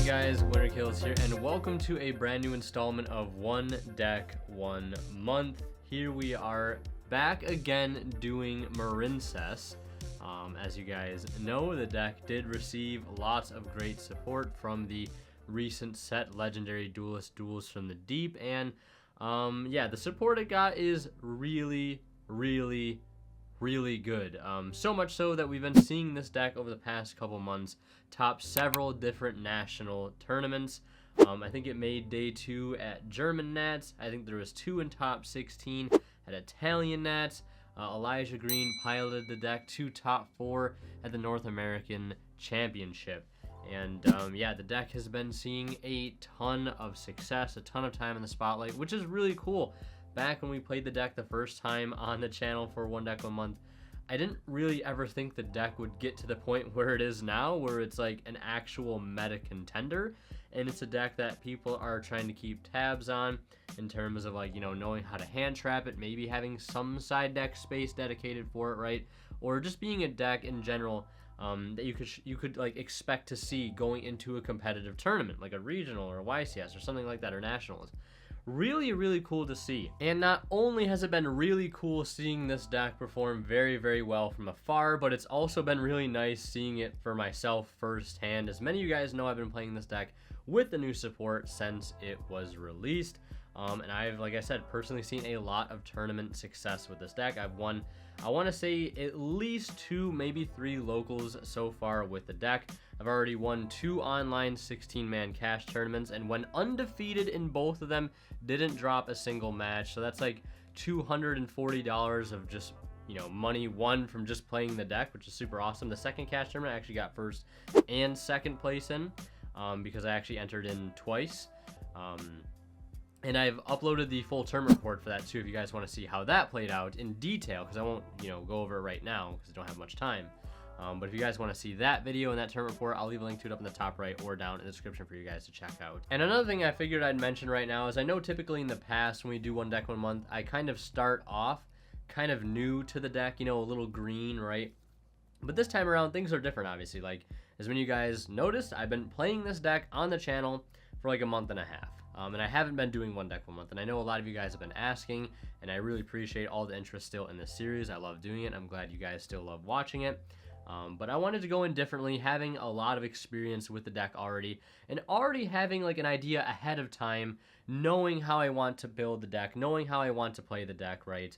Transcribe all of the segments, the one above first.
guys, Winter Kills here, and welcome to a brand new installment of One Deck, 1 Month. Here we are back again doing Marincess. As you guys know, the deck did receive lots of great support from the recent set Legendary Duelist Duels from the Deep, and yeah, the support it got is really good. So much so that we've been seeing this deck over the past couple months top several different national tournaments. I think it made day 2 at German Nats. I think there was 2 in top 16 at Italian Nats. Elijah Green piloted the deck to top 4 at the North American Championship. And yeah, the deck has been seeing a ton of success, a ton of time in the spotlight, which is really cool. Back when we played the deck the first time on the channel for One Deck 1 Month, I didn't really ever think the deck would get to the point where it is now, where it's like an actual meta contender, and it's a deck that people are trying to keep tabs on in terms of, like, you know, knowing how to hand trap it, maybe having some side deck space dedicated for it, right? Or just being a deck in general that you could like expect to see going into a competitive tournament, like a regional or a YCS or something like that, or nationals. Really cool to see. And not only has it been really cool seeing this deck perform very well from afar, but it's also been really nice seeing it for myself firsthand. As many of you guys know, I've been playing this deck with the new support since it was released. And I've, like I said, personally seen a lot of tournament success with this deck. I've won, I want to say, at least 2, maybe 3 locals so far with the deck. I've already won 2 online 16-man cash tournaments, and went undefeated in both of them. Didn't drop a single match, so that's like $240 of just, you know, money won from just playing the deck, which is super awesome. The second cash tournament I actually got first and second place in, because I actually entered in twice. And I've uploaded the full tournament report for that too, if you guys want to see how that played out in detail, because I won't, you know, go over it right now because I don't have much time. But if you guys want to see that video and that tournament report, I'll leave a link to it up in the top right or down in the description for you guys to check out. And another thing I figured I'd mention right now is, I know typically in the past when we do One Deck 1 Month, I kind of start off kind of new to the deck, you know, a little green, right? But this time around, things are different, obviously. Like, as many of you guys noticed, I've been playing this deck on the channel for like a month and a half. And I haven't been doing One Deck 1 Month, and I know a lot of you guys have been asking, and I really appreciate all the interest still in this series. I love doing it. I'm glad you guys still love watching it. But I wanted to go in differently, having a lot of experience with the deck already, and already having like an idea ahead of time, knowing how I want to build the deck, knowing how I want to play the deck, right?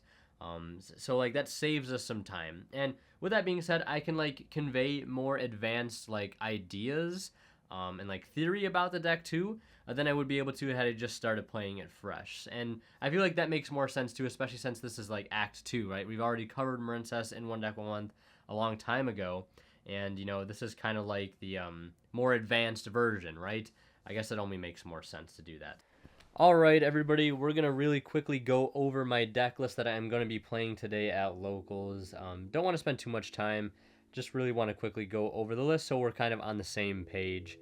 So like that saves us some time. And with that being said, I can like convey more advanced like ideas and like theory about the deck too, than I would be able to had I just started playing it fresh. And I feel like that makes more sense too, especially since this is like Act 2, right? We've already covered Marincess in One Deck 1 Month a long time ago, and you know, this is kind of like the more advanced version, right? I guess it only makes more sense to do that. Alright everybody, we're going to really quickly go over my deck list that I'm going to be playing today at locals. Don't want to spend too much time, just really want to quickly go over the list so we're kind of on the same page,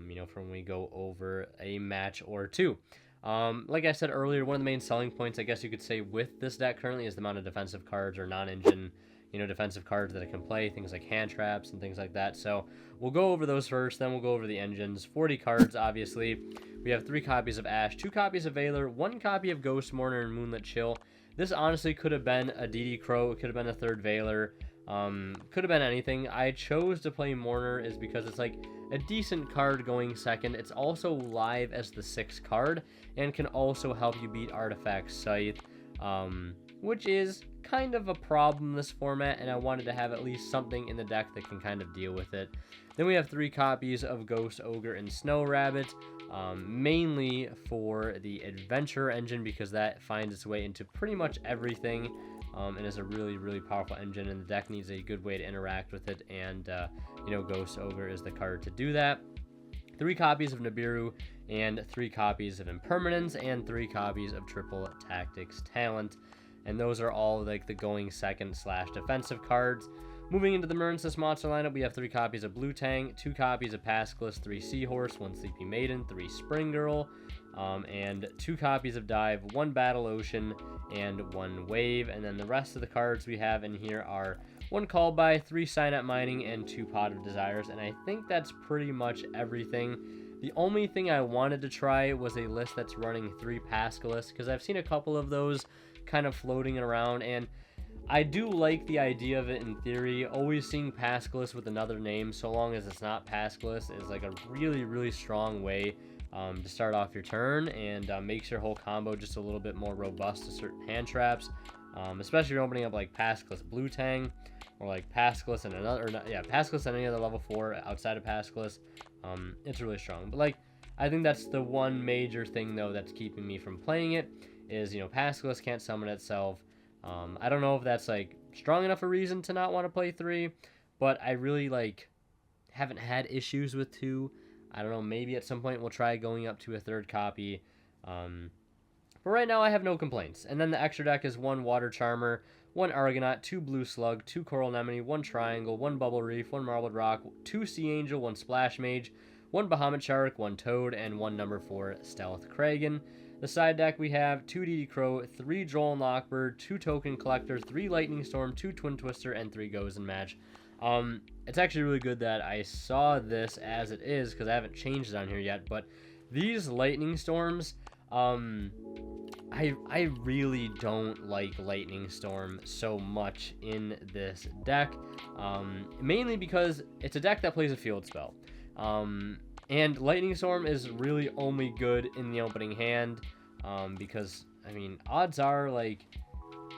you know, from when we go over a match or two. Like I said earlier, one of the main selling points, I guess you could say, with this deck currently is the amount of defensive cards or non-engine, you know, defensive cards that it can play, things like hand traps and things like that. So we'll go over those first, then we'll go over the engines. 40 cards, obviously. We have 3 copies of Ash, 2 copies of Valor, 1 copy of Ghost Mourner and Moonlit Chill. This honestly could have been a DD Crow, it could have been a 3rd Valor, could have been anything. I chose to play Mourner is because it's like a decent card going second. It's also live as the 6th card and can also help you beat Artifact Scythe, which is kind of a problem in this format, and I wanted to have at least something in the deck that can kind of deal with it. Then we have 3 copies of Ghost Ogre and Snow Rabbit, mainly for the Adventure engine, because that finds its way into pretty much everything, and is a really powerful engine, and the deck needs a good way to interact with it, and you know, Ghost Ogre is the card to do that. 3 copies of Nibiru, and 3 copies of Impermanence, and 3 copies of Triple Tactics Talent. And those are all like the going second / defensive cards. Moving into the Marincess monster lineup, we have 3 copies of Blue Tang, 2 copies of Pascalus, 3 Seahorse, 1 Sleepy Maiden, 3 Spring Girl, and 2 copies of Dive, 1 Battle Ocean, and 1 Wave. And then the rest of the cards we have in here are 1 Call By, 3 Sign Up Mining, and 2 Pot of Desires. And I think that's pretty much everything. The only thing I wanted to try was a list that's running 3 Pascalis, because I've seen a couple of those kind of floating around, and I do like the idea of it in theory. Always seeing Pascalis with another name, so long as it's not Pascalis, is like a really, really strong way to start off your turn, and makes your whole combo just a little bit more robust to certain hand traps, especially if you're opening up like Pascalis Blue Tang, or like Pascalis and Pascalis and any other level 4 outside of Pascalis. It's really strong. But like, I think that's the one major thing though that's keeping me from playing it, is, you know, Pascalis can't summon itself. I don't know if that's like strong enough a reason to not want to play 3, but I really like haven't had issues with 2. I don't know, maybe at some point we'll try going up to a 3rd copy. But right now I have no complaints. And then the extra deck is 1 Water Charmer, 1 Argonaut, 2 Blue Slug, 2 Coral Anemone, 1 Triangle, 1 Bubble Reef, 1 Marbled Rock, 2 Sea Angel, 1 Splash Mage, 1 Bahamut Shark, 1 Toad, and 1 number 4 Stealth Kragan. The side deck we have 2 DD Crow, 3 Droll and Lockbird, 2 Token Collector, 3 Lightning Storm, 2 Twin Twister, and 3 Goes and Match. It's actually really good that I saw this as it is, because I haven't changed it on here yet, but these Lightning Storms, I really don't like Lightning Storm so much in this deck, mainly because it's a deck that plays a field spell. And Lightning Storm is really only good in the opening hand, because, I mean, odds are, like,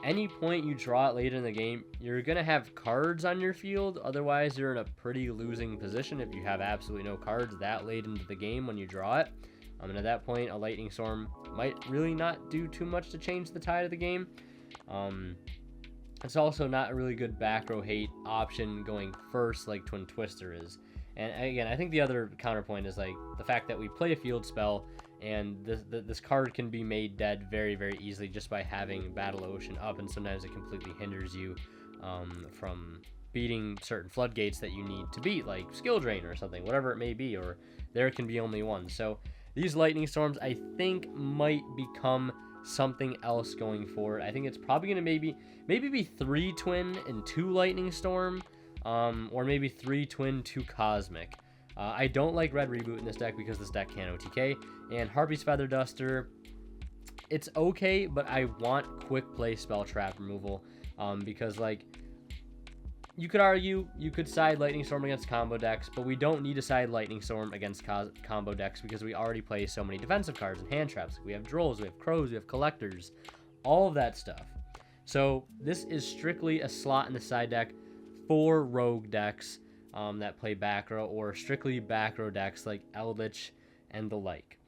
any point you draw it later in the game, you're going to have cards on your field. Otherwise, you're in a pretty losing position if you have absolutely no cards that late into the game when you draw it. And at that point, a Lightning Storm might really not do too much to change the tide of the game. It's also not a really good back row hate option going first like Twin Twister is. And again, I think the other counterpoint is like the fact that we play a field spell, and this card can be made dead very, very easily just by having Battle Ocean up, and sometimes it completely hinders you from beating certain floodgates that you need to beat, like Skill Drain or something, whatever it may be, or there can be only one. So these Lightning Storms, I think, might become something else going forward. I think it's probably going to maybe be 3 Twin and 2 Lightning Storm, or maybe 3 Twin, 2 Cosmic. I don't like Red Reboot in this deck because this deck can OTK, and Harpy's Feather Duster, it's okay, but I want quick play spell trap removal, because, like, you could argue you could side Lightning Storm against combo decks, but we don't need to side Lightning Storm against combo decks because we already play so many defensive cards and hand traps. We have Drolls, we have Crows, we have Collectors, all of that stuff. So this is strictly a slot in the side deck for rogue decks that play back row, or strictly back row decks like Eldritch and the like.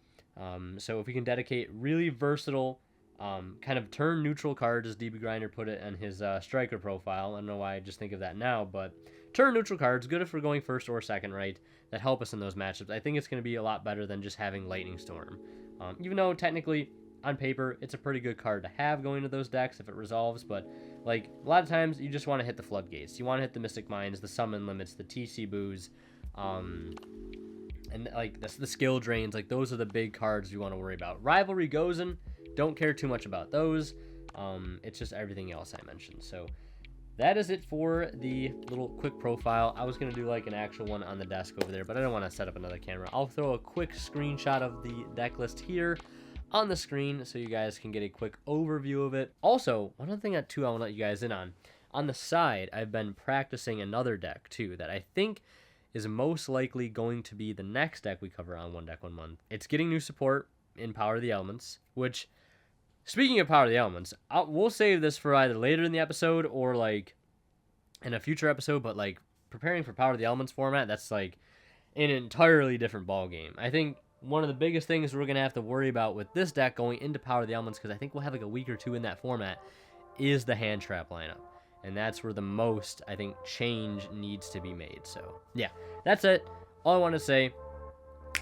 So if we can dedicate really versatile, kind of turn neutral cards, as DB Grinder put it in his striker profile. I don't know why I just think of that now, but turn neutral cards, good if we're going first or second, right, that help us in those matchups. I think it's going to be a lot better than just having Lightning Storm. Even though technically, on paper, it's a pretty good card to have going to those decks if it resolves, but like a lot of times you just want to hit the floodgates. You want to hit the Mystic Mines, the summon limits, the TC boos, and like the skill drains. Like those are the big cards you want to worry about. Rivalry Gozen, don't care too much about those. It's just everything else I mentioned. So that is it for the little quick profile. I was going to do like an actual one on the desk over there, but I don't want to set up another camera. I'll throw a quick screenshot of the deck list here on the screen so you guys can get a quick overview of it. Also, one other thing that I want to let you guys in on. On the side, I've been practicing another deck too that I think is most likely going to be the next deck we cover on One Deck One Month. It's getting new support in Power of the Elements, which, speaking of Power of the Elements, we'll save this for either later in the episode or like in a future episode, but like preparing for Power of the Elements format, that's like an entirely different ball game. I think one of the biggest things we're going to have to worry about with this deck going into Power of the Elements, because I think we'll have like a week or two in that format, is the hand trap lineup. And that's where the most, I think, change needs to be made. So, yeah, that's it. All I want to say,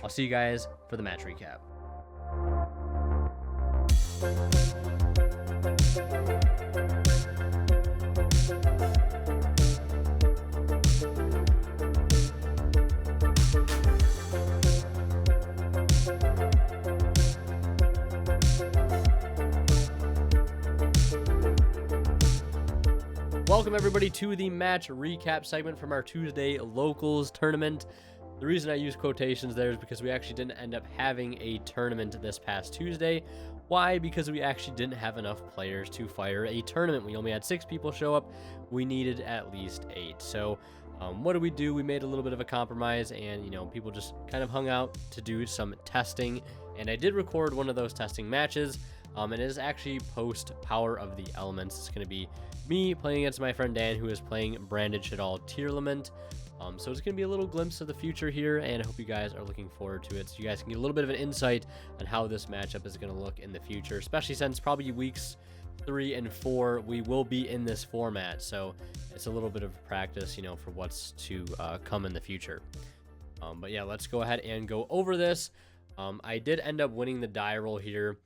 I'll see you guys for the match recap. Welcome everybody to the match recap segment from our Tuesday Locals tournament. The reason I use quotations there is because we actually didn't end up having a tournament this past Tuesday. Why? Because we actually didn't have enough players to fire a tournament. We only had 6 people show up. We needed at least 8. So what did we do? We made a little bit of a compromise, and people just kind of hung out to do some testing. And I did record one of those testing matches. It is actually post Power of the Elements. It's going to be me playing against my friend Dan, who is playing Branded Shadal Tierlament. So it's going to be a little glimpse of the future here, and I hope you guys are looking forward to it, so you guys can get a little bit of an insight on how this matchup is going to look in the future, especially since probably weeks 3 and 4 we will be in this format. So it's a little bit of practice, for what's to come in the future. But yeah, let's go ahead and go over this. I did end up winning the die roll here,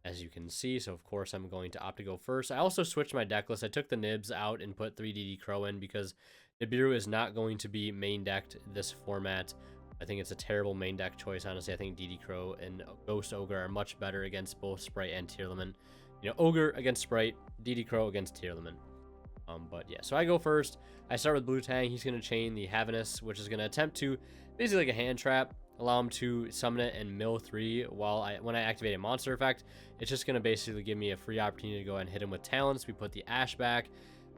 as you can see, so of course I'm going to opt to go first. I also switched my deck list. I took the Nibs out and put 3 DD Crow in because Nibiru is not going to be main decked this format. I think it's a terrible main deck choice, honestly. I think DD Crow and Ghost Ogre are much better against both Sprite and Tierlament. Ogre against Sprite, DD Crow against Tierlament. But yeah, so I go first. I start with Blue Tang. He's going to chain the Havanus, which is going to attempt to, basically like a hand trap, allow him to summon it and mill 3 when I activate a monster effect. It's just going to basically give me a free opportunity to go ahead and hit him with talents. We put the Ash back.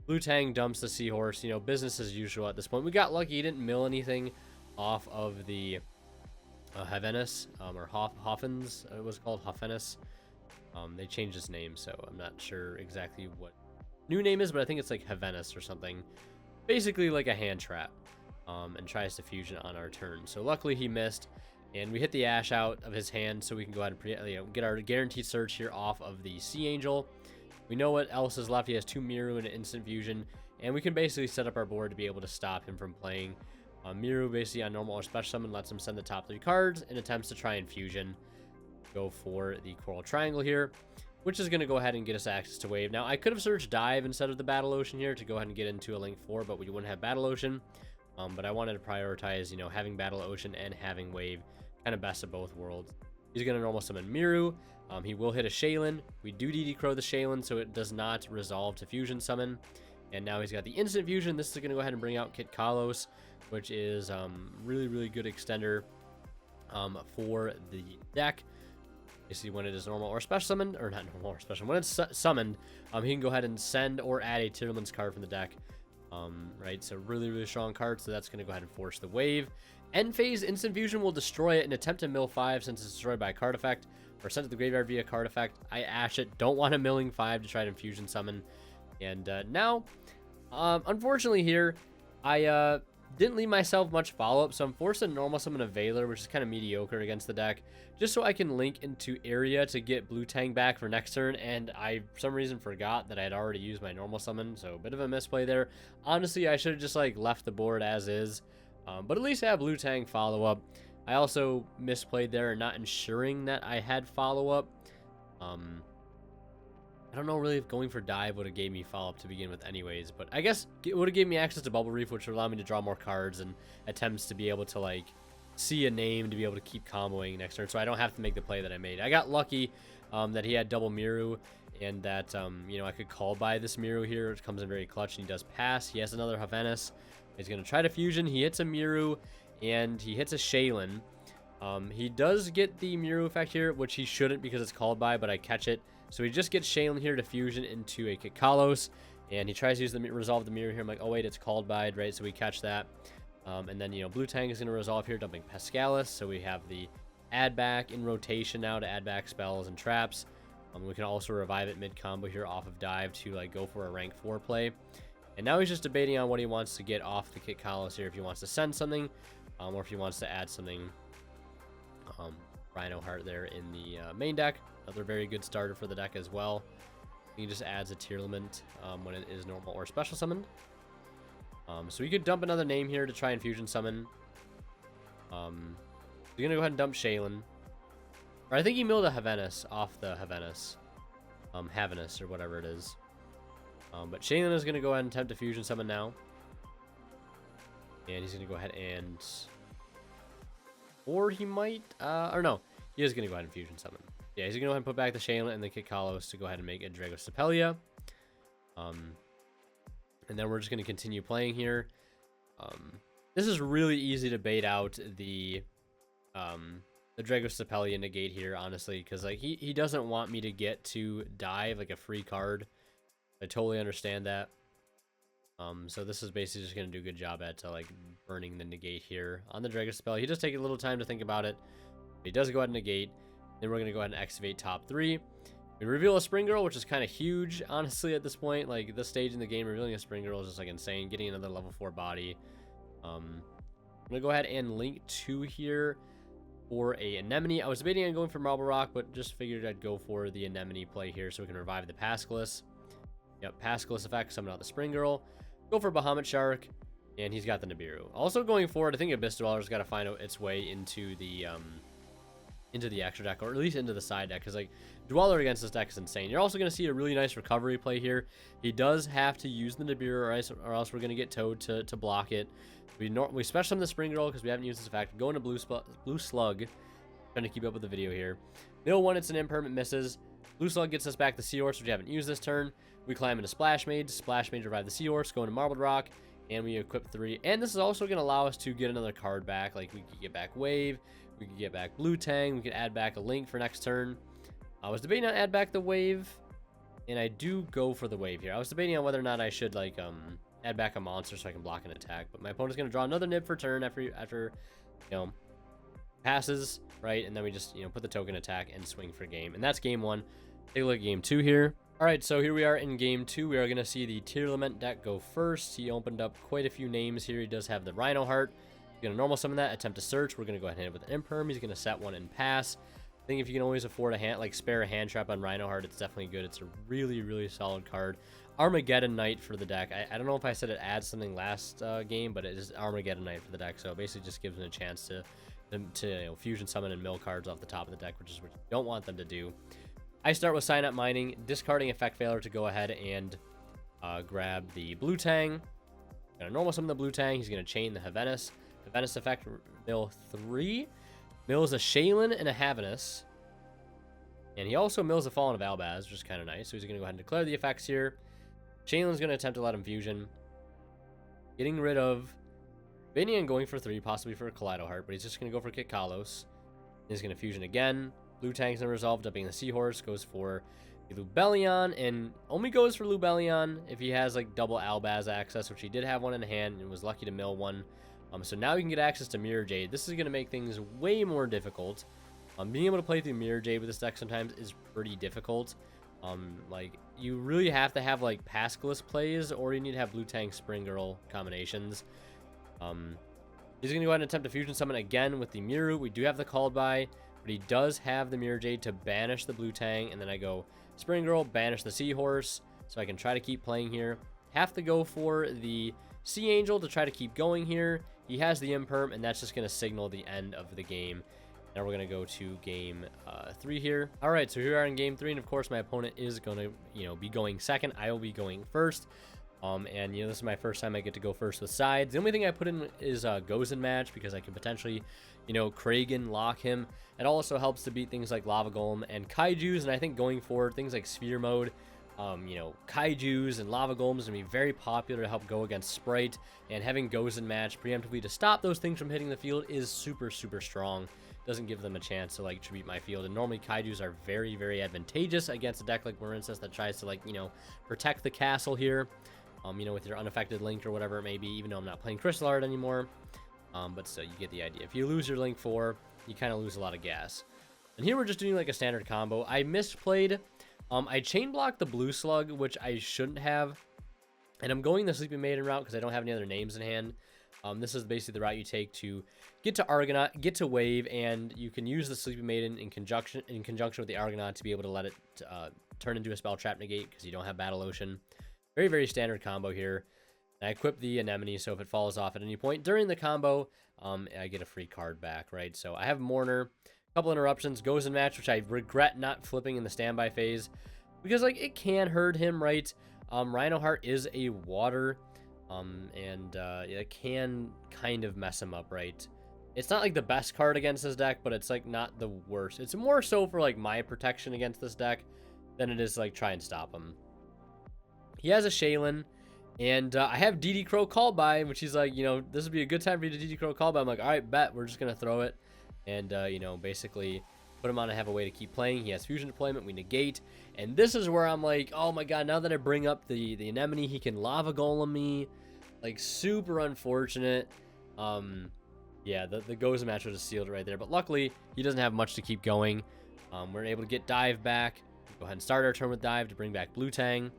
Blue Tang dumps the Seahorse, business as usual at this point. We got lucky, he didn't mill anything off of the Havanus, or Hoffens, it was called Hoffenus. They changed his name, so I'm not sure exactly what new name is, but I think it's like Havanus or something. Basically like a hand trap, and tries to fusion on our turn. So luckily he missed, and we hit the Ash out of his hand, so we can go ahead and get our guaranteed search here off of the Sea Angel. We know what else is left. He has 2 Miru and an instant fusion, and we can basically set up our board to be able to stop him from playing. Miru basically on normal or special summon lets him send the top 3 cards and attempts to try and fusion. Go for the Coral Triangle here, which is going to go ahead and get us access to Wave. Now, I could have searched Dive instead of the Battle Ocean here to go ahead and get into a Link 4, but we wouldn't have Battle Ocean. But I wanted to prioritize, having Battle Ocean and having Wave, kind of best of both worlds. He's going to normal summon Miru. He will hit a Shaylin. We do DD Crow the Shaylin, so it does not resolve to fusion summon. And now he's got the instant fusion. This is going to go ahead and bring out Kit Kalos, which is really, really good extender for the deck. You see, when it is normal or special summoned, or not normal or special, when it's summoned, he can go ahead and send or add a Tierlament's card from the deck. Right, so really, really strong card, so that's going to go ahead and force the Wave. End phase instant fusion will destroy it and attempt to mill 5 since it's destroyed by a card effect, or sent to the graveyard via card effect. I ash it, don't want a milling 5 to try to fusion summon. And now, unfortunately here, I didn't leave myself much follow-up, so I'm forced to normal summon a Veiler, which is kind of mediocre against the deck, just so I can link into area to get Blue Tang back for next turn, and I, for some reason, forgot that I had already used my normal summon, so a bit of a misplay there. Honestly, I should have just, left the board as is, but at least I have Blue Tang follow-up. I also misplayed there, not ensuring that I had follow-up. I don't know really if going for Dive would have gave me follow-up to begin with anyways, but I guess it would have given me access to Bubble Reef, which would allow me to draw more cards and attempts to be able to, see a name to be able to keep comboing next turn, so I don't have to make the play that I made. I got lucky that he had double Miru, and that, I could call by this Miru here, which comes in very clutch, and he does pass. He has another Havanus. He's going to try to fusion. He hits a Miru, and he hits a Shaylin. He does get the Miru effect here, which he shouldn't because it's called by, but I catch it. So he just gets Shaylin here to fusion into a Kit Kalos, and he tries to use the resolve the Miru here. I'm like, oh wait, it's called by, right? So we catch that. And then, Blue Tang is going to resolve here, dumping Pescalis. So we have the add back in rotation now to add back spells and traps. We can also revive it mid-combo here off of Dive to go for a rank 4 play. And now he's just debating on what he wants to get off the Kit Kalos here. If he wants to send something, or if he wants to add something. Rhino Heart there in the main deck. Another very good starter for the deck as well. He just adds a Tierlament when it is normal or special summoned. So we could dump another name here to try and fusion summon. We're going to go ahead and dump Shaylin. Or I think he milled a Havanus off the Havanus. Havanus or whatever it is. But Shaylin is going to go ahead and attempt to fusion summon now. And he's going to go ahead and... Or he might... or no. He is going to go ahead and fusion summon. Yeah, he's going to go ahead and put back the Shaylin and the Kit Kalos to go ahead and make a Dragostapelia. And then we're just going to continue playing here. This is really easy to bait out the Dragoscephalia negate here, honestly, because like he doesn't want me to get to dive like a free card. I totally understand that. So this is basically just gonna do a good job at like burning the negate here on the Dragoscephalia. He does take a little time to think about it. He does go ahead and negate. Then we're gonna go ahead and activate top 3. We reveal a Spring Girl, which is kind of huge, honestly, at this point. Like this stage in the game, revealing a Spring Girl is just like insane. Getting another level 4 body. I'm gonna go ahead and link 2 here for a Anemone. I was debating on going for Marble Rock, but just figured I'd go for the Anemone play here so we can revive the Pascalis. Yep, Pascalis effect, summon out the Spring Girl. Go for Bahamut Shark, and he's got the Nibiru. Also going forward, I think Abyss Dweller's got to find out its way into the extra deck, or at least into the side deck, because like Dweller against this deck is insane. You're also going to see a really nice recovery play here. He does have to use the Nibiru, or else we're going to get towed to block it. We special summon the Spring Girl because we haven't used this effect. Go into Blue Slug. Trying to keep up with the video here. Mill 1, it's an impermanent, misses. Blue Slug gets us back the Seahorse, which we haven't used this turn. We climb into Splash Mage. Splash Mage revive the Seahorse. Go into Marbled Rock. And we equip 3. And this is also going to allow us to get another card back. Like, we could get back Wave. We could get back Blue Tang. We could add back a Link for next turn. I was debating on add back the Wave. And I do go for the Wave here. I was debating on whether or not I should, like, add back a monster so I can block an attack. But my opponent's going to draw another Nib for turn after you know, passes, right? And then we just, you know, put the token attack and swing for game. And that's game 1. Take a look at game 2 here. All right, so here we are in game 2. We are going to see the Tear Lament deck go first. He opened up quite a few names here. He does have the Rhino Heart. He's going to normal summon that, attempt to search. We're going to go ahead and hit it with an Imperm. He's going to set 1 and pass. I think if you can always afford a hand, like spare a hand trap on Rhino Heart, it's definitely good. It's a really, really solid card. Armageddon Knight for the deck. I don't know if I said it adds something last game, but it is Armageddon Knight for the deck. So it basically just gives them a chance to you know, fusion summon and mill cards off the top of the deck, which is what you don't want them to do. I start with Sign Up Mining, discarding Effect Failure to go ahead and grab the Blue Tang. Gonna normal summon the Blue Tang. He's gonna chain the Havenus. Havenus effect, mill 3. Mills a Shaylin and a Havenus. And he also mills a Fallen of Albaz, which is kind of nice. So he's gonna go ahead and declare the effects here. Shaylin's gonna attempt to let him fusion. Getting rid of Vinian, going for 3, possibly for a Kaleido Heart, but he's just gonna go for Kit Kalos. He's gonna fusion again. Blue Tang's gonna resolve, dumping the Seahorse, goes for the Lubellion, and only goes for Lubellion if he has like double Albaz access, which he did have one in hand and was lucky to mill 1. So now we can get access to Mirror Jade. This is gonna make things way more difficult. Being able to play through Mirror Jade with this deck sometimes is pretty difficult. Like you really have to have like Pascalis plays, or you need to have Blue Tang Spring Girl combinations. He's gonna go ahead and attempt to fusion summon again with the Miru. We do have the called by, but he does have the Mirror Jade to banish the Blue Tang, and then I go Spring Girl, banish the Seahorse, so I can try to keep playing here. Have to go for the Sea Angel to try to keep going here. He has the Imperm, and that's just gonna signal the end of the game. Now we're going to go to game 3 here. All right, so here we are in game 3, and of course my opponent is going to, you know, be going second. I will be going first. And, you know, this is my first time I get to go first with sides. The only thing I put in is Gozen Match, because I can potentially, you know, Kragan lock him. It also helps to beat things like Lava Golem and Kaijus, and I think going forward, things like Sphere Mode, you know, Kaijus and Lava Golems are going to be very popular to help go against Sprite, and having Gozen Match preemptively to stop those things from hitting the field is super, super strong. Doesn't give them a chance to like tribute my field, and normally Kaijus are very, very advantageous against a deck like Marincess that tries to, like, you know, protect the castle here, you know, with your unaffected Link or whatever it may be, even though I'm not playing Crystal Art anymore, but still, you get the idea. If you lose your Link 4, you kind of lose a lot of gas. And here we're just doing like a standard combo. I misplayed. I chain blocked the Blue Slug, which I shouldn't have, and I'm going the Sleeping Maiden route because I don't have any other names in hand. This is basically the route you take to get to Argonaut, get to Wave, and you can use the Sleeping Maiden in conjunction with the Argonaut to be able to let it turn into a Spell Trap Negate because you don't have Battle Ocean. Very, very standard combo here. And I equip the Anemone, so if it falls off at any point during the combo, I get a free card back, right? So I have Mourner, a couple interruptions, Gozen Match, which I regret not flipping in the standby phase because, like, it can hurt him, right? Rhino Heart is a water. It can kind of mess him up, right? It's not like the best card against this deck, but it's like not the worst. It's more so for like my protection against this deck than it is like try and stop him. He has a Shaylin, And I have DD Crow call by, which he's like, you know, this would be a good time for you to DD Crow call by. I'm like, all right, bet, we're just going to throw it. And, you know, basically put him on and have a way to keep playing. He has fusion deployment, we negate. And this is where I'm like, oh my god, now that I bring up the anemone, he can lava golem me. Like, super unfortunate. Yeah, the Goza match was sealed right there. But luckily, he doesn't have much to keep going. We're able to get dive back. Go ahead and start our turn with dive to bring back Blue Tang.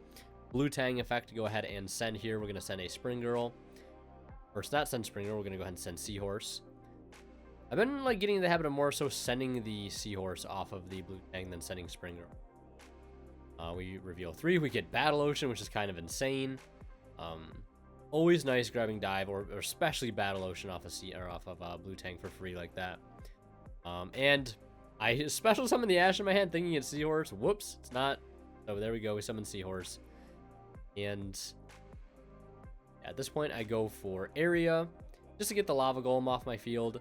Blue Tang effect to go ahead and send here. We're going to send a Spring Girl. Or it's not send Spring Girl. We're going to go ahead and send Seahorse. I've been like getting in the habit of more so sending the Seahorse off of the Blue Tang than sending Spring Girl. We reveal 3. We get Battle Ocean, which is kind of insane. Always nice grabbing dive or especially Battle Ocean off of Blue Tang for free like that. And I special summon the Ash in my hand thinking it's Seahorse. Whoops, it's not. So there we go. We summon Seahorse. And at this point, I go for Area just to get the Lava Golem off my field.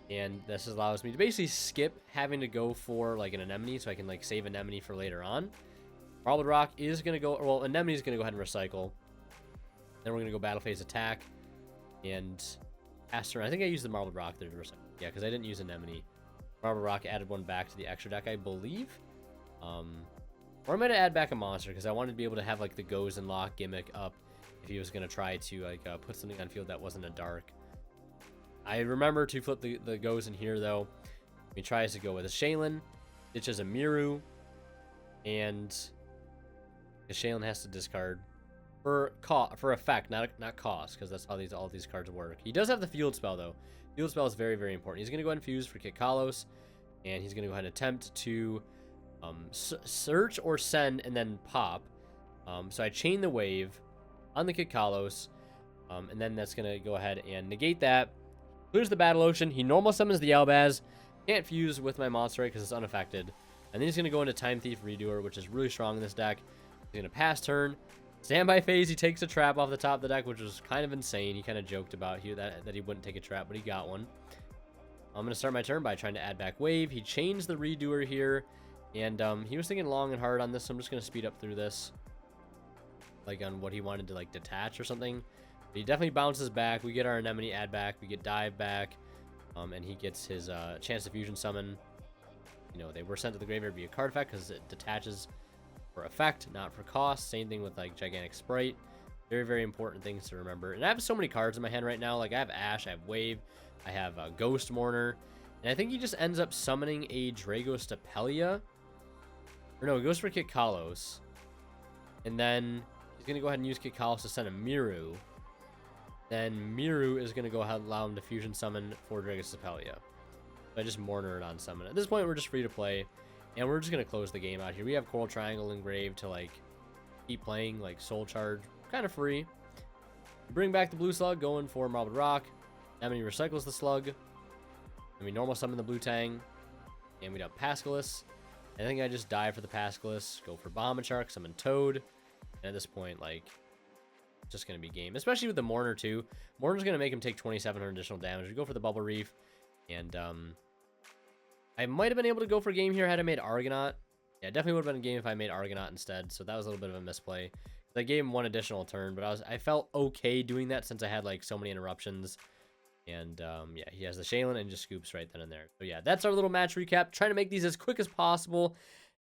And this allows me to basically skip having to go for like an Anemone so I can like save Anemone for later on. Marbled Rock is going to go, well, Anemone is going to go ahead and recycle. Then we're going to go Battle Phase Attack. And pass turn. I think I used the Marbled Rock there to recycle. Yeah, because I didn't use Anemone. Marbled Rock added one back to the extra deck, I believe. Or I'm going to add back a monster because I wanted to be able to have like the Goes and Lock gimmick up if he was going to try to like put something on field that wasn't a dark. I remember to flip the Goes in here though. He tries to go with a Shaylin, ditches a Miru, and the Shaylin has to discard for effect, not cost, because that's how all these cards work. He does have the Field Spell though. Field Spell is very, very important. He's going to go ahead and fuse for Kit Kalos, and he's going to go ahead and attempt to search or send and then pop. So I chain the wave on the Kit Kalos, and then that's going to go ahead and negate that. Clears the Battle Ocean. He normal summons the Albaz. Can't fuse with my monster because it's unaffected. And then he's going to go into Time Thief Redoer, which is really strong in this deck. He's going to pass turn. Standby phase, he takes a trap off the top of the deck, which was kind of insane. He kind of joked about here that he wouldn't take a trap, but he got one. I'm going to start my turn by trying to add back wave. He changed the Redoer here. And he was thinking long and hard on this, so I'm just going to speed up through this. Like on what he wanted to like detach or something. But he definitely bounces back. We get our Anemone add back. We get dive back. And he gets his chance to fusion summon. You know, they were sent to the graveyard via card effect because it detaches for effect, not for cost. Same thing with like Gigantic Sprite. Very, very important things to remember. And I have so many cards in my hand right now. Like I have Ash, I have Wave, I have Ghost Mourner. And I think he just ends up summoning a Dragostapelia. Or no, he goes for Kit Kalos. And then he's going to go ahead and use Kit Kalos to send a Miru. Then Miru is going to go ahead and allow him to fusion summon for Dragostapelia. So I just Mourner it on summon. At this point, we're just free to play. And we're just going to close the game out here. We have Coral Triangle engraved to like keep playing like Soul Charge. Kind of free. We bring back the Blue Slug, going for Marbled Rock. Anemone recycles the Slug. And we normal summon the Blue Tang. And we dump Pascalis. I think I just dive for the Pascalis, go for Bahamut Shark, summon Toad. And at this point, like, it's just going to be game. Especially with the Mourner, too. Mourner's going to make him take 2,700 additional damage. We go for the Bubble Reef. And, I might have been able to go for game here had I made Argonaut. Yeah, definitely would have been a game if I made Argonaut instead. So that was a little bit of a misplay. I gave him one additional turn, but I felt okay doing that since I had, like, so many interruptions. And, yeah, he has the Shaylin and just scoops right then and there. So, yeah, that's our little match recap. Trying to make these as quick as possible.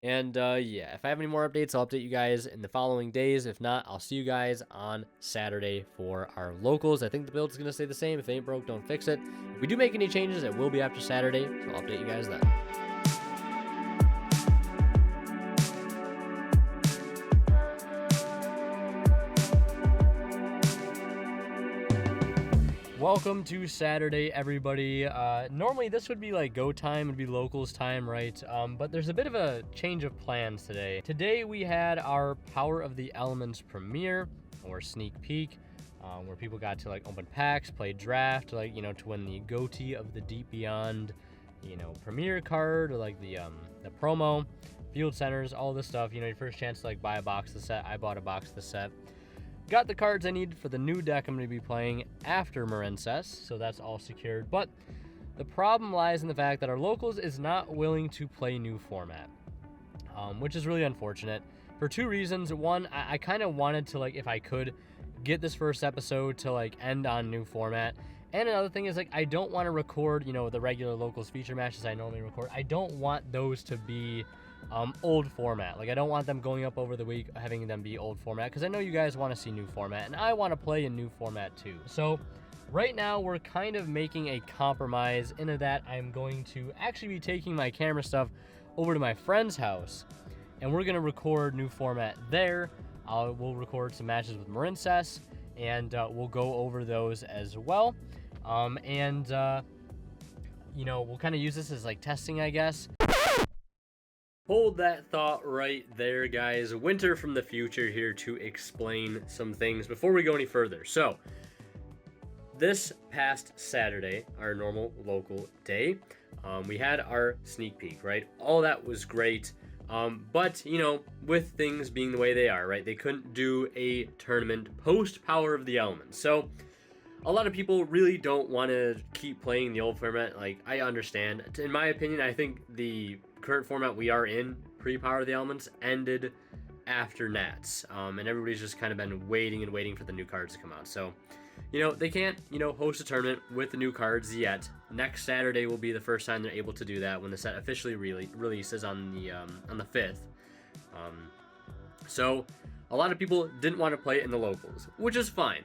And, yeah, if I have any more updates, I'll update you guys in the following days. If not, I'll see you guys on Saturday for our locals. I think the build is going to stay the same. If it ain't broke, don't fix it. If we do make any changes, it will be after Saturday. So I'll update you guys then. Welcome to Saturday, everybody. Normally this would be like go time, it'd be locals time, right? But there's a bit of a change of plans today. Today we had our Power of the Elements premiere, or sneak peek, where people got to like open packs, play draft, like, you know, to win the Goatee of the Deep Beyond, you know, premiere card, or like the promo, field centers, all this stuff. You know, your first chance to like buy a box of the set. I bought a box of the set. Got the cards I needed for the new deck I'm going to be playing after Marincess, so that's all secured. But the problem lies in the fact that our locals is not willing to play new format, which is really unfortunate for two reasons. One, I kind of wanted to, like, if I could, get this first episode to like end on new format. And another thing is, like, I don't want to record, you know, the regular locals feature matches I normally record. I don't want those to be old format. Like, I don't want them going up over the week, having them be old format, because I know you guys want to see new format, and I want to play in new format too. So right now we're kind of making a compromise into that. I'm going to actually be taking my camera stuff over to my friend's house, and we're going to record new format there. We'll record some matches with Marincess, and we'll go over those as well. You know, we'll kind of use this as like testing, I guess. Hold that thought right there, guys. Winter from the future here to explain some things before we go any further. So, this past Saturday, our normal local day, we had our sneak peek, right? All that was great. But, you know, with things being the way they are, right? They couldn't do a tournament post Power of the Elements. So, a lot of people really don't want to keep playing the old format. Like, I understand. In my opinion, I think the current format we are in, pre-Power of the Elements, ended after Nats. And everybody's just kind of been waiting and waiting for the new cards to come out. So, you know, they can't, you know, host a tournament with the new cards yet. Next Saturday will be the first time they're able to do that when the set officially releases on the 5th. So, a lot of people didn't want to play it in the locals, which is fine.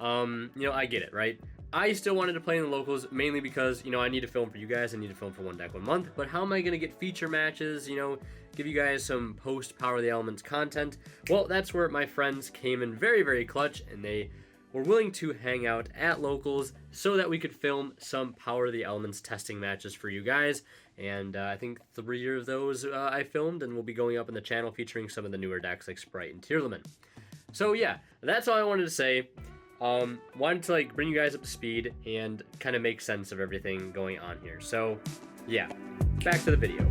You know, I get it, right? I still wanted to play in the locals, mainly because, you know, I need to film for you guys. I need to film for One Deck 1 Month. But how am I going to get feature matches, you know, give you guys some post-Power of the Elements content? Well, that's where my friends came in very, very clutch, and they were willing to hang out at locals so that we could film some Power of the Elements testing matches for you guys. And I think 3 of those I filmed, and will be going up in the channel featuring some of the newer decks like Sprite and Tearlament. So yeah, that's all I wanted to say. Wanted to like bring you guys up to speed and kind of make sense of everything going on here. So yeah, back to the video.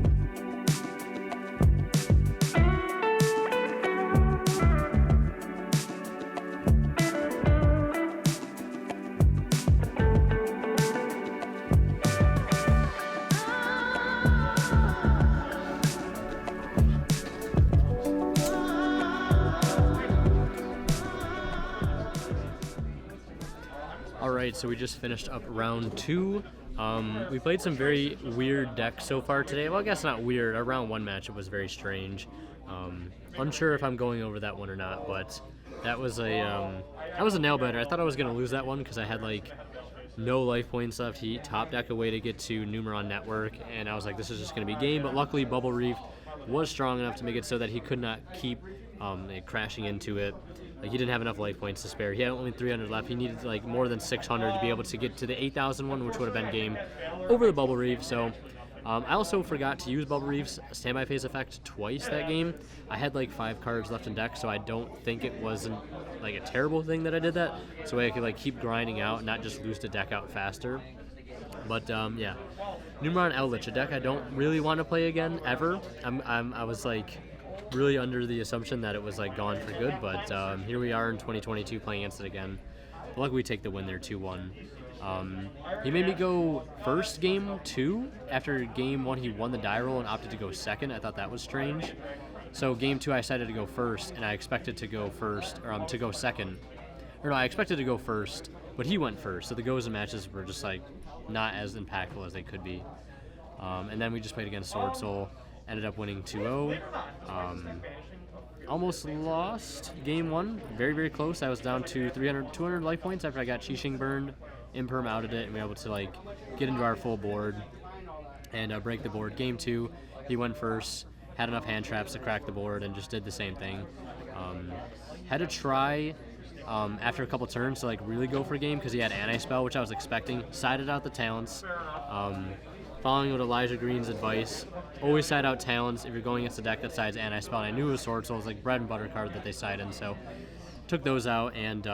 Alright, so we just finished up round 2. We played some very weird decks so far today. Well, I guess not weird. Our round 1 matchup was very strange. Unsure if I'm going over that one or not, but that was a nail biter. I thought I was going to lose that one because I had like no life points left. He top deck away to get to Numeron Network, and I was like, this is just going to be game. But luckily, Bubble Reef was strong enough to make it so that he could not keep crashing into it. Like, he didn't have enough life points to spare. He had only 300 left. He needed like more than 600 to be able to get to the 8,000 one, which would have been game over the Bubble Reef. So I also forgot to use Bubble Reef's standby phase effect twice that game. I had like 5 cards left in deck, so I don't think it wasn't like a terrible thing that I did that. So I could like keep grinding out, not just lose the deck out faster. But yeah, Numeron Eldritch, a deck I don't really want to play again ever. I was like really under the assumption that it was like gone for good, but here we are in 2022 playing against it again. Luckily we take the win there 2-1. He made me go first game 2. After game 1 he won the die roll and opted to go second. I thought that was strange. So game 2 I decided to go first, and I expected to go first, or to go second. Or no, I expected to go first, but he went first. So the goes and matches were just like not as impactful as they could be. And then we just played against Sword Soul. Ended up winning 2-0. Almost lost game 1. Very, very close. I was down to 200 life points after I got Qixing burned. Imperm outed it, and we were able to like get into our full board and break the board. Game 2, he went first. Had enough hand traps to crack the board and just did the same thing. Had to try after a couple turns to like really go for a game because he had Anti-Spell, which I was expecting. Sided out the talents. Following with Elijah Green's advice, always side out talents if you're going against a deck that sides Anti-Spell. And I knew it was Sword Soul. It was like bread and butter card that they side in, so took those out, and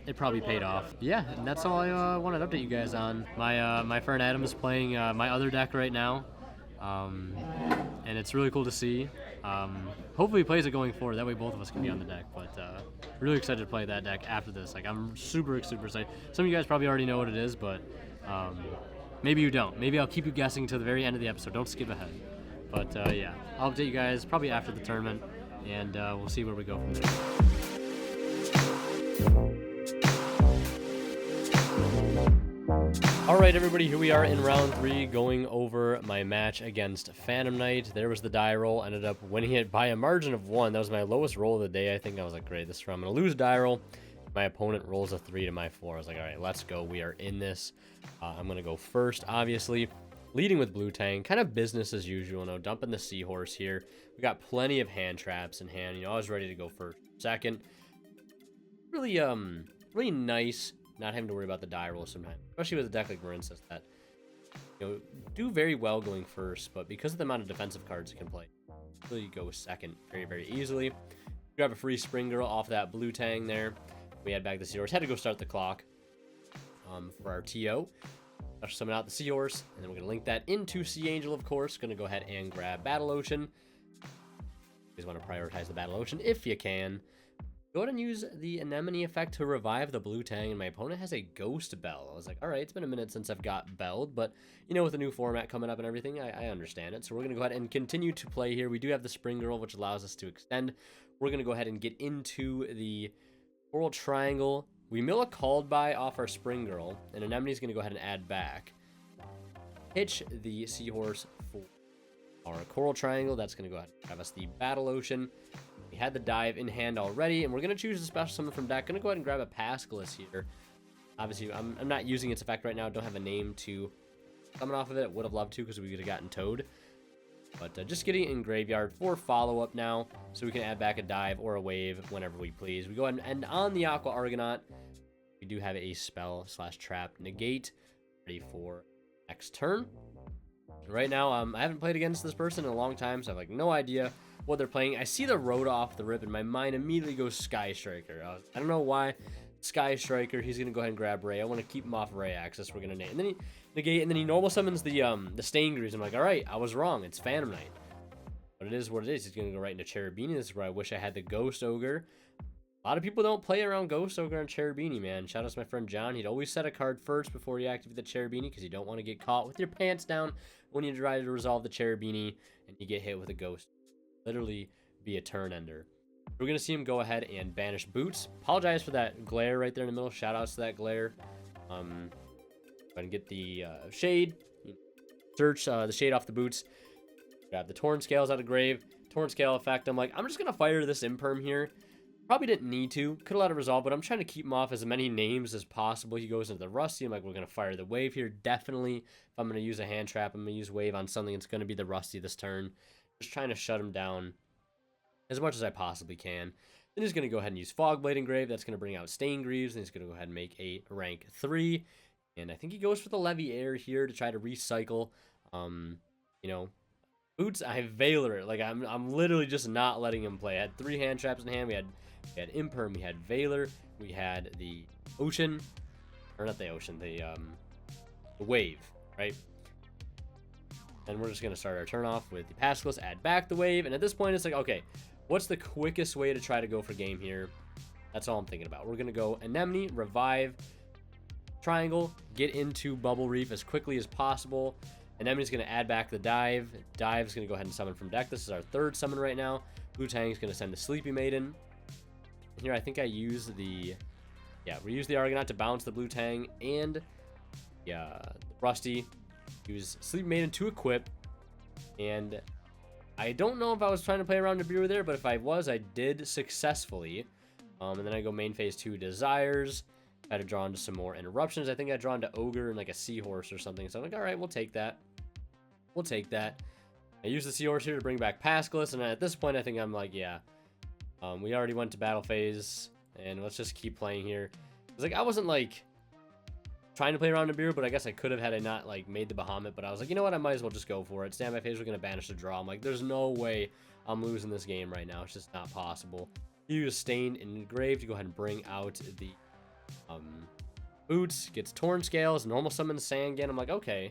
it probably paid off. Yeah, and that's all I wanted to update you guys on. My friend Adam is playing my other deck right now, and it's really cool to see. Hopefully he plays it going forward. That way both of us can be on the deck. But really excited to play that deck after this. Like, I'm super excited. Some of you guys probably already know what it is, but maybe you don't. Maybe I'll keep you guessing to the very end of the episode. Don't skip ahead. But yeah, I'll update you guys probably after the tournament, and we'll see where we go from there. Alright everybody, here we are in round 3 going over my match against Phantom Knight. There was the die roll, ended up winning it by a margin of 1. That was my lowest roll of the day. I think I was like, great, this round I'm going to lose die roll. My opponent rolls a 3 to my 4. I was like, alright, let's go. We are in this. I'm going to go first, obviously. Leading with Blue Tang, kind of business as usual. No, dumping the Seahorse here. We got plenty of hand traps in hand. You know, I was ready to go first. Second, really, really nice not having to worry about the die roll sometimes, especially with a deck like Marincess that, you know, do very well going first, but because of the amount of defensive cards it can play, really go second very, very easily. Grab a free Spring Girl off that Blue Tang there. We had back the Seahorse. Had to go start the clock for our TO. Special summon out the Seahorse, and then we're going to link that into Sea Angel, of course. Going to go ahead and grab Battle Ocean. You guys want to prioritize the Battle Ocean if you can. Go ahead and use the Anemone effect to revive the Blue Tang, and my opponent has a Ghost Bell. I was like, alright, it's been a minute since I've got belled, but, you know, with the new format coming up and everything, I understand it. So we're going to go ahead and continue to play here. We do have the Spring Girl, which allows us to extend. We're going to go ahead and get into the Coral Triangle. We mill a Called By off our Spring Girl, and Anemone's going to go ahead and add back. Pitch the Seahorse for our Coral Triangle. That's going to go ahead and have us the Battle Ocean. We had the dive in hand already, and we're going to choose a special summon from deck. Going to go ahead and grab a Pascalis here. Obviously, I'm not using its effect right now. Don't have a name to summon off of it. Would have loved to because we could have gotten Toad. But just getting it in graveyard for follow-up now, so we can add back a dive or a wave whenever we please. We go ahead and end on the Aqua Argonaut. We do have a spell / trap negate ready for next turn. Right now, I haven't played against this person in a long time, so I have like no idea what they're playing. I see the Rhoda off the rip, and my mind immediately goes Sky Striker. I don't know why. Sky Striker. He's gonna go ahead and grab Ray. I want to keep him off Ray access. We're gonna name, and then he negate, and then he normal summons the Stain Greaves. I'm like, all right, I was wrong. It's Phantom Knight, but it is what it is. He's gonna go right into Cherubini. This is where I wish I had the Ghost Ogre. A lot of people don't play around Ghost Ogre and Cherubini, man. Shout out to my friend John. He'd always set a card first before you activate the Cherubini because you don't want to get caught with your pants down when you try to resolve the Cherubini and you get hit with a Ghost. Literally be a turn ender. We're going to see him go ahead and banish Boots. Apologize for that glare right there in the middle. Shout outs to that glare. Go ahead and get the Shade. Search the Shade off the Boots. Grab the Torn Scales out of grave. Torn Scale effect. I'm like, I'm just going to fire this Imperm here. Probably didn't need to. Could have let it resolve, but I'm trying to keep him off as many names as possible. He goes into the Rusty. I'm like, we're going to fire the Wave here. Definitely, if I'm going to use a hand trap, I'm going to use Wave on something. It's going to be the Rusty this turn. Just trying to shut him down as much as I possibly can. Then he's going to go ahead and use Fogblade Engrave. That's going to bring out Stain Greaves. Then he's going to go ahead and make a rank 3. And I think he goes for the Levy Air here to try to recycle. You know, Boots, I have Veiler. Like, I'm literally just not letting him play. I had 3 hand traps in hand. We had Imperm, we had Veiler, we had the Ocean, or not the Ocean, the Wave, right? And we're just going to start our turn off with the Pascalis, add back the Wave, and at this point it's like, okay, what's the quickest way to try to go for game here? That's all I'm thinking about. We're going to go Anemone, Revive, Triangle, get into Bubble Reef as quickly as possible. Anemone's going to add back the Dive. Dive's going to go ahead and summon from deck. This is our 3rd summon right now. Blue Tang's going to send the Sleepy Maiden. Here, I think I use the... Yeah, we use the Argonaut to bounce the Blue Tang and the Rusty. Use Sleepy Maiden to equip. And I don't know if I was trying to play around Nibiru there, but if I was, I did successfully. And then I go main phase 2 Desires. I had to draw into some more Interruptions. I think I draw into Ogre and like a Seahorse or something. So I'm like, all right, we'll take that. We'll take that. I use the Seahorse here to bring back Pascalis. And at this point, I think I'm like, yeah. We already went to battle phase, and let's just keep playing here. It's like I wasn't like trying to play around Nibiru, but I guess I could have had I not like made the Bahamut. But I was like, you know what, I might as well just go for it. Standby phase, we're gonna banish the draw. I'm like, there's no way I'm losing this game right now. It's just not possible. Use Stained and Engraved to go ahead and bring out the Boots. Gets Torn Scales, normal summon Sangan. I'm like, okay,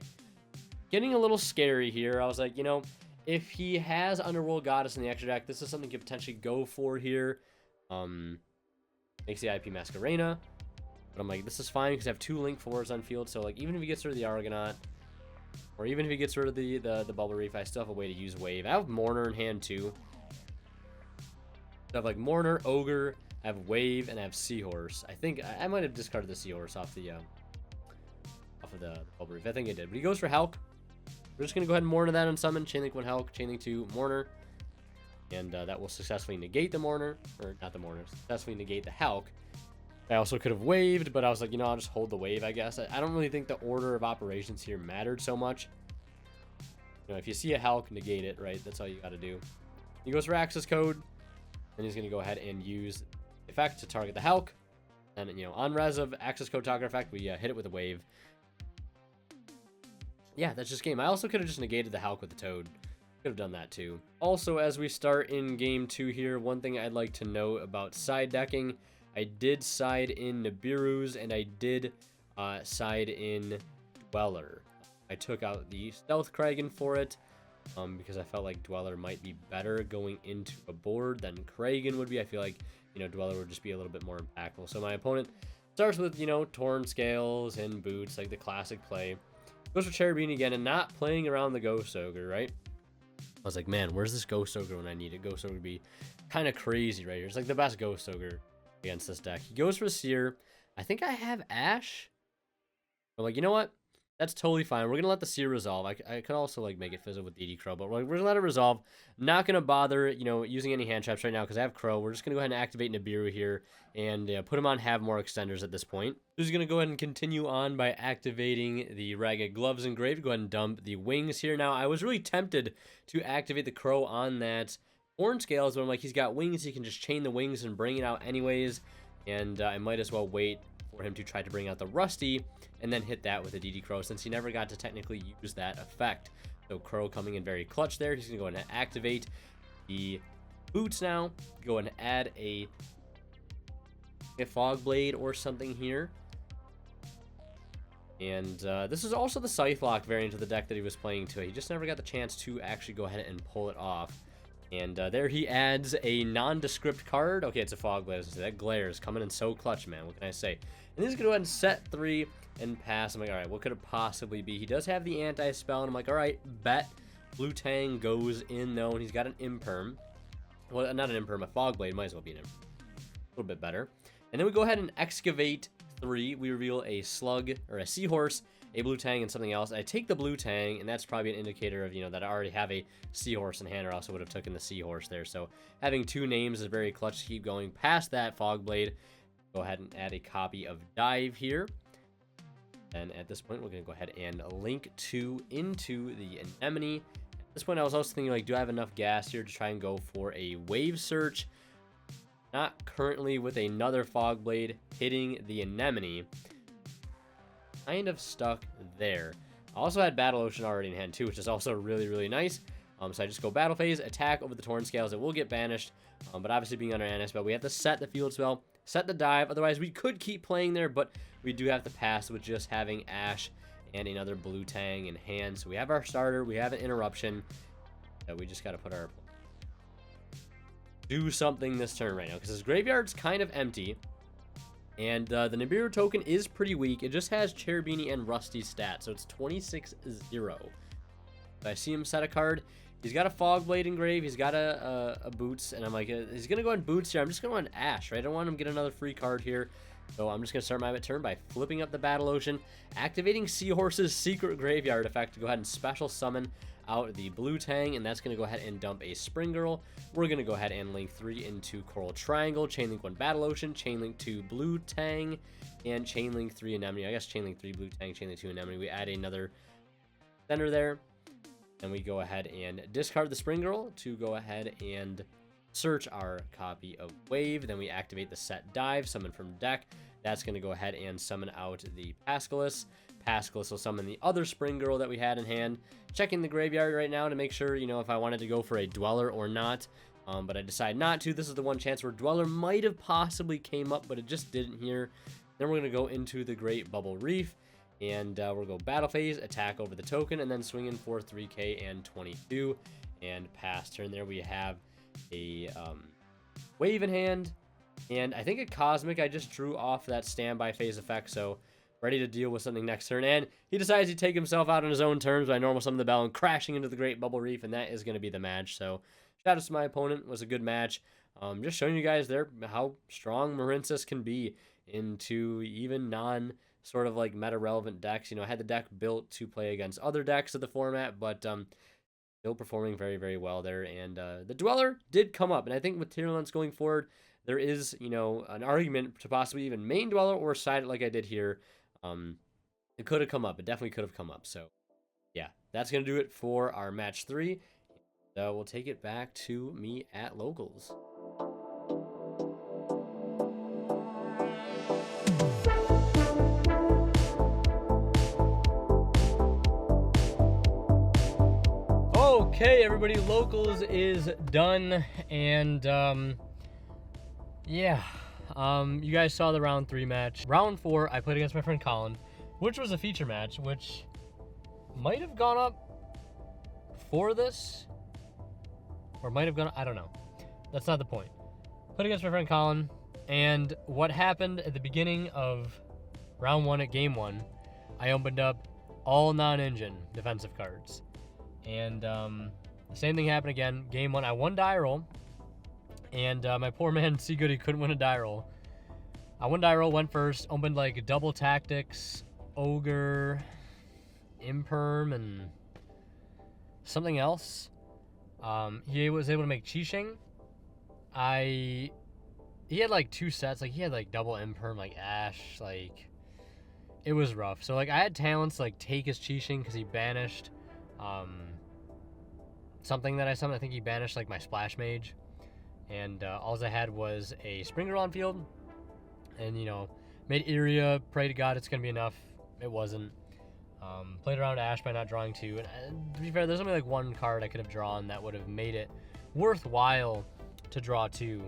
getting a little scary here. I was like, you know, if he has Underworld Goddess in the extra deck, this is something you could potentially go for here. Makes the IP Masquerena. But I'm like, this is fine because I have 2 Link 4s on field. So, like, even if he gets rid of the Argonaut, or even if he gets rid of the Bubble Reef, I still have a way to use Wave. I have Mourner in hand, too. I have, like, Mourner, Ogre, I have Wave, and I have Seahorse. I think I might have discarded the Seahorse off the Bubble Reef. I think I did. But he goes for Hulk. We're just going to go ahead and Mourner that on summon. Chainlink 1 Hulk, Chainlink 2 Mourner. And that will successfully negate the Mourner. Or not the Mourner. Successfully negate the Hulk. I also could have waved, but I was like, you know, I'll just hold the wave, I guess. I don't really think the order of operations here mattered so much. You know, if you see a Hulk, negate it, right? That's all you got to do. He goes for access code. Then he's going to go ahead and use effect to target the Hulk. And, you know, on res of access code target effect, we hit it with a wave. Yeah, that's just game. I also could have just negated the Hulk with the Toad. Could have done that too. Also, as we start in game 2 here, one thing I'd like to note about side decking, I did side in Nibiru's and I did side in Dweller. I took out the Stealth Kragan for it because I felt like Dweller might be better going into a board than Kragan would be. I feel like, you know, Dweller would just be a little bit more impactful. So my opponent starts with, you know, Torn Scales and Boots, like the classic play. Goes for Cherubini again and not playing around the Ghost Ogre, right? I was like, man, where's this Ghost Ogre when I need it? Ghost Ogre would be kind of crazy right here. It's like the best Ghost Ogre against this deck. He goes for Seer. I think I have Ash. I'm like, you know what? That's totally fine. We're going to let the Seer resolve. I could also, like, make it fizzle with DD Crow, but we're going to let it resolve. Not going to bother, you know, using any hand traps right now because I have Crow. We're just going to go ahead and activate Nibiru here and put him on Have More Extenders at this point. So he's going to go ahead and continue on by activating the Ragged Gloves engraved. Go ahead and dump the wings here. Now, I was really tempted to activate the Crow on that Horn Scales, but I'm like, he's got wings. He can just chain the wings and bring it out anyways, and I might as well wait for him to try to bring out the Rusty and then hit that with a DD Crow since he never got to technically use that effect. So Crow coming in very clutch there. He's going to go ahead and activate the Boots now. Go ahead and add a Fog Blade or something here. And this is also the Scythe Lock variant of the deck that he was playing too. He just never got the chance to actually go ahead and pull it off. And there he adds a nondescript card. Okay, it's a Fog Blade. That glare is coming in so clutch, man. What can I say? And he's going to go ahead and set 3 and pass. I'm like, all right, what could it possibly be? He does have the anti-spell, and I'm like, all right, bet. Blue Tang goes in, though, and he's got an Imperm. Well, not an Imperm, a Fog Blade. Might as well be an Imperm. A little bit better. And then we go ahead and excavate 3. We reveal a Slug, or a Seahorse, a Blue Tang, and something else. I take the Blue Tang, and that's probably an indicator of, you know, that I already have a Seahorse in hand, or also would have taken the Seahorse there. So having 2 names is very clutch to keep going past that Fog Blade. Go ahead and add a copy of Dive here. And at this point, we're going to go ahead and link 2 into the Anemone. At this point, I was also thinking, like, do I have enough gas here to try and go for a Wave Search? Not currently with another Fog Blade hitting the Anemone. Kind of stuck there. I also had Battle Ocean already in hand too, which is also really, really nice. So I just go Battle Phase, attack over the Torn Scales. It will get banished, but obviously being under anti-spell, we have to set the Field Spell, set the Dive. Otherwise, we could keep playing there, but we do have to pass with just having Ash and another Blue Tang in hand. So we have our starter, we have an Interruption. We just got to put our do something this turn right now because his graveyard's kind of empty. And the Nibiru token is pretty weak. It just has Cherubini and Rusty stats, so it's 26-0. I see him set a card. He's got a Fog Blade engrave. He's got a Boots, and I'm like, he's going to go on Boots here. I'm just going to go on Ash, right? I don't want him to get another free card here. So I'm just going to start my turn by flipping up the Battle Ocean, activating Seahorse's Secret Graveyard effect to go ahead and special summon out the Blue Tang, and that's going to go ahead and dump a Spring Girl. We're going to go ahead and link 3 into Coral Triangle, Chainlink 1 Battle Ocean, Chainlink 2 Blue Tang, and Chainlink 3 Anemone. I guess Chainlink 3 Blue Tang, Chainlink 2 Anemone. We add another center there, and we go ahead and discard the Spring Girl to go ahead and search our copy of Wave. Then we activate the set Dive, summon from deck. That's going to go ahead and summon out the Pascalis. Pascalis will summon the other Spring Girl that we had in hand. Checking the graveyard right now to make sure, you know, if I wanted to go for a Dweller or not. But I decided not to. This is the one chance where Dweller might have possibly came up, but it just didn't here. Then we're going to go into the Great Bubble Reef. And we'll go Battle Phase, attack over the token, and then swing in for 3k and 22. And pass turn there. We have a Wave in hand. And I think a Cosmic I just drew off that standby phase effect, so ready to deal with something next turn. And he decides to take himself out on his own terms by normal summon the bell and crashing into the Great Bubble Reef, and that is going to be the match. So shout out to my opponent. It was a good match. Just showing you guys there how strong Marincess can be into even non sort of like meta relevant decks. I had the deck built to play against other decks of the format, but still performing very, very well there. And the Dweller did come up, and I think with tier lengths going forward, there is an argument to possibly even main Dweller or side it like I did here. It could have come up. It definitely could have come up. So yeah, that's gonna do it for our match 3. So we'll take it back to me at locals. Okay, everybody, locals is done, and yeah, you guys saw the round 3 match. Round 4, I played against my friend Colin, which was a feature match, which might have gone up for this, or might have gone, I don't know. That's not the point. Played against my friend Colin, and what happened at the beginning of round 1 at game 1, I opened up all non-engine defensive cards. And the same thing happened again. Game 1, I won die roll. And my poor man, C Goody, couldn't win a die roll. I won die roll, went first, opened like double tactics, ogre, imperm, and something else. He was able to make Qixing. He had like 2 sets. Like he had like double imperm, like Ash. Like it was rough. So like I had talents like take his Qixing because he banished something that I summoned. I think he banished like my Splash Mage, and all I had was a Springer on field, and made Iria, pray to God it's gonna be enough. It wasn't. Played around Ash by not drawing 2, and to be fair, there's only like 1 card I could have drawn that would have made it worthwhile to draw 2,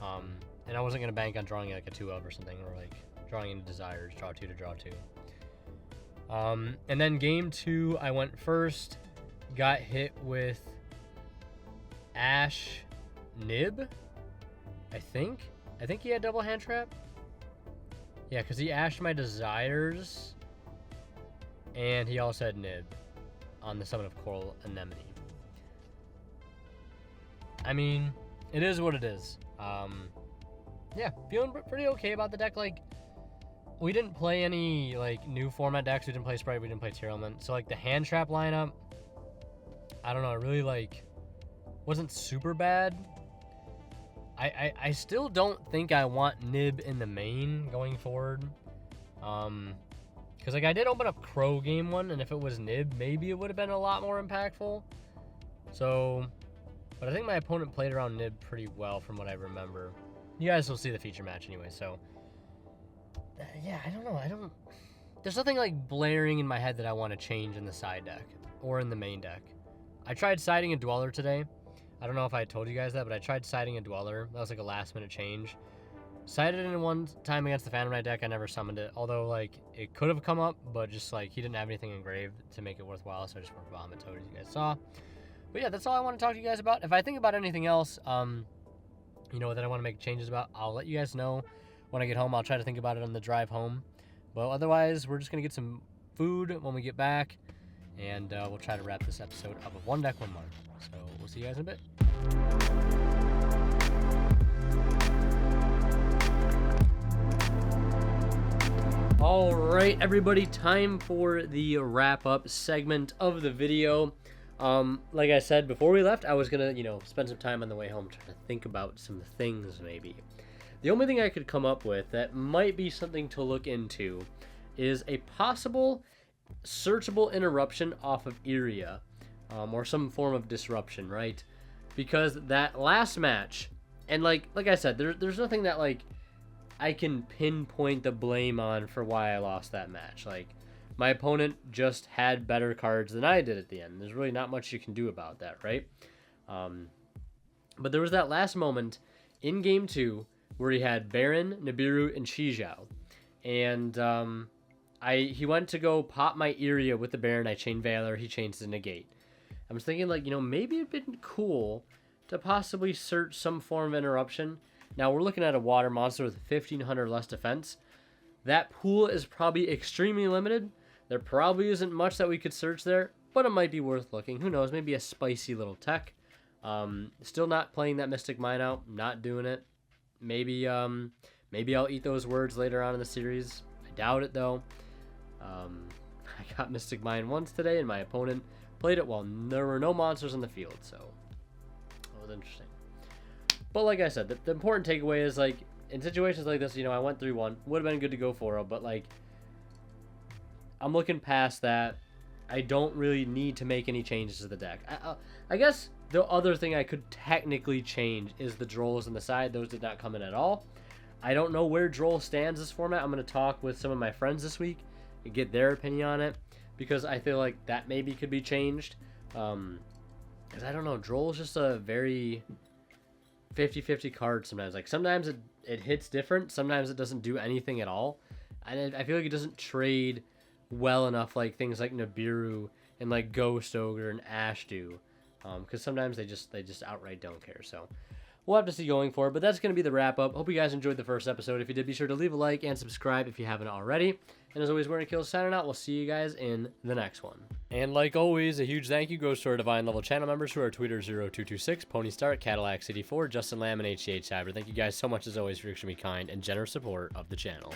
and I wasn't gonna bank on drawing like a 2 of or something, or like drawing into Desires, draw 2 to draw 2. And then game 2, I went first, got hit with Ash Nib, I think he had double hand trap. Yeah, because he ashed my Desires, and he also had Nib on the Summon of Coral Anemone. I mean, it is what it is. Yeah, feeling pretty okay about the deck. Like, we didn't play any like new format decks. We didn't play Sprite. We didn't play Tier Element. So like the hand trap lineup, I don't know. It really like wasn't super bad. I still don't think I want Nib in the main going forward. Because like I did open up Crow game 1, and if it was Nib, maybe it would have been a lot more impactful. So, but I think my opponent played around Nib pretty well from what I remember. You guys will see the feature match anyway. So. Yeah, I don't know. There's nothing like blaring in my head that I want to change in the side deck or in the main deck. I tried siding a Dweller today. I don't know if I told you guys that, but I tried siding a Dweller. That was like a last minute change. Sided it in one time against the Phantom Knight deck. I never summoned it. Although like it could have come up, but just like he didn't have anything engraved to make it worthwhile, so I just worked Vomit Toad, as you guys saw. But yeah, that's all I want to talk to you guys about. If I think about anything else, that I want to make changes about, I'll let you guys know. When I get home, I'll try to think about it on the drive home. But otherwise, we're just going to get some food when we get back. And we'll try to wrap this episode up of One Deck, One Mark. So we'll see you guys in a bit. All right, everybody, time for the wrap-up segment of the video. Like I said, before we left, I was going to, spend some time on the way home trying to think about some things maybe. The only thing I could come up with that might be something to look into is a possible searchable interruption off of Iria, or some form of disruption, right? Because that last match, and like I said, there's nothing that like I can pinpoint the blame on for why I lost that match. Like my opponent just had better cards than I did at the end. There's really not much you can do about that, right? But there was that last moment in game 2 where he had Baron, Nibiru, and Chijiao. And he went to go pop my Iria with the Baron. I chained Valor, he chains the Negate. I was thinking, like, maybe it'd been cool to possibly search some form of interruption. Now, we're looking at a water monster with 1,500 less defense. That pool is probably extremely limited. There probably isn't much that we could search there, but it might be worth looking. Who knows? Maybe a spicy little tech. Still not playing that Mystic Mine out. Not doing it. Maybe I'll eat those words later on in the series. I doubt it though. I got Mystic Mine once today, and my opponent played it while there were no monsters in the field, so that was interesting. But like I said, the important takeaway is, like, in situations like this, I went 3-1. Would have been good to go 4-0, but, like, I'm looking past that. I don't really need to make any changes to the deck. I guess the other thing I could technically change is the Drolls on the side. Those did not come in at all. I don't know where Droll stands this format. I'm going to talk with some of my friends this week and get their opinion on it, because I feel like that maybe could be changed. Because I don't know, Droll is just a very 50-50 card sometimes. Like, sometimes it hits different, sometimes it doesn't do anything at all. And I feel like it doesn't trade well enough like things like Nibiru and like Ghost Ogre and Ash do. Because sometimes they just outright don't care. So we'll have to see going forward. But that's going to be the wrap up. Hope you guys enjoyed the first episode. If you did, be sure to leave a like and subscribe if you haven't already. And as always, we're going to kill signing out. We'll see you guys in the next one. And like always, a huge thank you goes to our Divine Level channel members who are Tweeter0226, Pony Start, Cadillac City 4, Justin Lamb, and HCH Cyber. Thank you guys so much as always for your extremely kind and generous support of the channel.